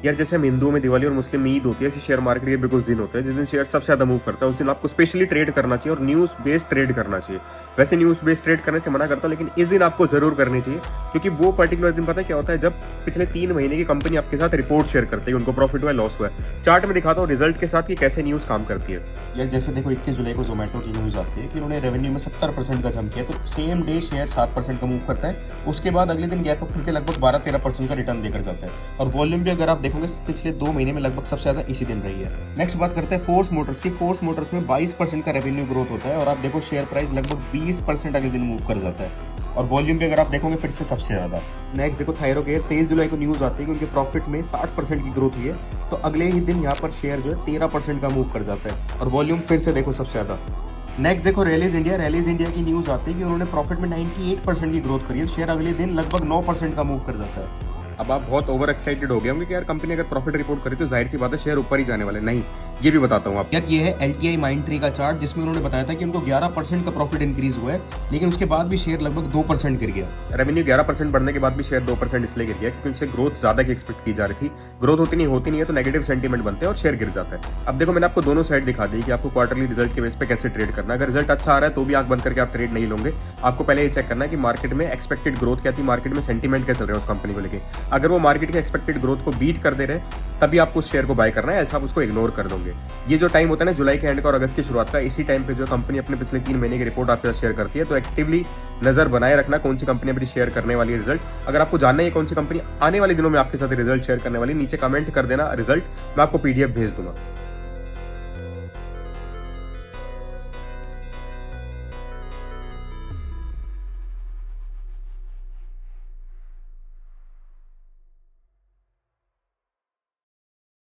यार जैसे हम हिंदुओं में दिवाली और मुस्लिम में ईद होती है, ऐसे शेयर मार्केट के भी कुछ दिन होते हैं जिस दिन शेयर सबसे ज्यादा मूव करता है। उस दिन आपको स्पेशली ट्रेड करना चाहिए और न्यूज बेस्ड ट्रेड करना चाहिए। वैसे न्यूज बेस्ड ट्रेड करने से मना करता हूँ, लेकिन इस दिन आपको जरूर करनी चाहिए, क्योंकि वो पर्टिकुलर दिन पता है क्या होता है, जब पिछले 3 महीने की कंपनी आपके साथ रिपोर्ट शेयर करती है, उनको प्रॉफिट हुआ है लॉस हुआ है। चार्ट में दिखाता हूँ रिजल्ट के साथ कि कैसे न्यूज काम करती है। यार जैसे देखो 21 जुलाई को जोमेटो की न्यूज़ आती है कि उन्होंने रेवेन्यू में 70% का जंप किया, तो सेम डे शेयर 7% का मूव करता है। उसके बाद अगले दिन गैप अप करके लगभग 12-13% का रिटर्न देकर जाता है। और वॉल्यूम भी अगर आप देखोगे पिछले 2 महीने में लगभग सबसे ज़्यादा इसी दिन रही है। नेक्स्ट बात करते हैं फोर्स मोटर्स की। फोर्स मोटर्स में 22% का रेवेन्यू ग्रोथ होता है और आप देखो शेयर प्राइस लगभग 20% अगले दिन मूव कर जाता है। और वॉल्यूम भी अगर आप देखोगे फिर से सबसे ज्यादा। नेक्स्ट देखो थायरोकेयर, 23 जुलाई को न्यूज आती है कि उनके प्रॉफिट में 60% की ग्रोथ हुई है, तो अगले ही दिन यहाँ पर शेयर जो है 13% का मूव कर जाता है और वॉल्यूम फिर से देखो सबसे ज्यादा। नेक्स्ट देखो रैलीज इंडिया। रैलीज इंडिया की न्यूज आती है कि उन्होंने प्रॉफिट में 98% की ग्रोथ करी है, शेयर अगले दिन लगभग 9% का मूव कर जाता है। अब आप बहुत ओवर एक्साइटेड हो गए होंगे कि यार कंपनी अगर प्रॉफिट रिपोर्ट करी तो जाहिर सी बात है शेयर ऊपर ही जाने वाले। नहीं, ये भी बताता हूँ आप। यार ये है LTI माइंड का चार्ट, जिसमें उन्होंने बताया था कि उनको 11% का प्रॉफिट इंक्रीज हुआ है, लेकिन उसके बाद भी शेयर लगभग 2% गिर गया। रेवेन्यू 11% बढ़ने के बाद भी शेयर 2% इसलिए गिर गया क्योंकि उनसे ग्रोथ ज्यादा की एक्सपेक्ट की जा रही थी। ग्रोथ होती नहीं है तो नेगेटिव सेंटीमेंट बनते हैं और शेयर गिर जाता है। अब देखो मैंने आपको दोनों साइड दिखा दी कि आपको क्वार्टरली रिजल्ट के बेस पे कैसे ट्रेड करना है। अगर रिजल्ट अच्छा आ रहा है तो भी आंख बंद करके आप ट्रेड नहीं लोगे। आपको पहले ये चेक करना है कि मार्केट में एक्सपेक्टेड ग्रोथ क्या थी, मार्केट में सेंटीमेंट क्या चल रहा है उस कंपनी को लेके। अगर वो मार्केट के एक्सपेक्टेड ग्रोथ को बीट कर दे रहे तभी आपको उस शेयर को बाय करना है, ऐसा आप उसको इग्नोर कर दोगे। ये जो टाइम होता है ना जुलाई के एंड का और अगस्त की शुरुआत का, इसी टाइम पे जो कंपनी अपने पिछले 3 महीने की रिपोर्ट आपके साथ शेयर करती है, तो एक्टिवली नजर बनाए रखना कौन सी कंपनी अपनी शेयर करने वाली है रिजल्ट। अगर आपको जानना है कौन सी कंपनी आने वाले दिनों में आपके साथ रिजल्ट शेयर करने वाली, नीचे कमेंट कर देना रिजल्ट, मैं आपको PDF भेज दूंगा।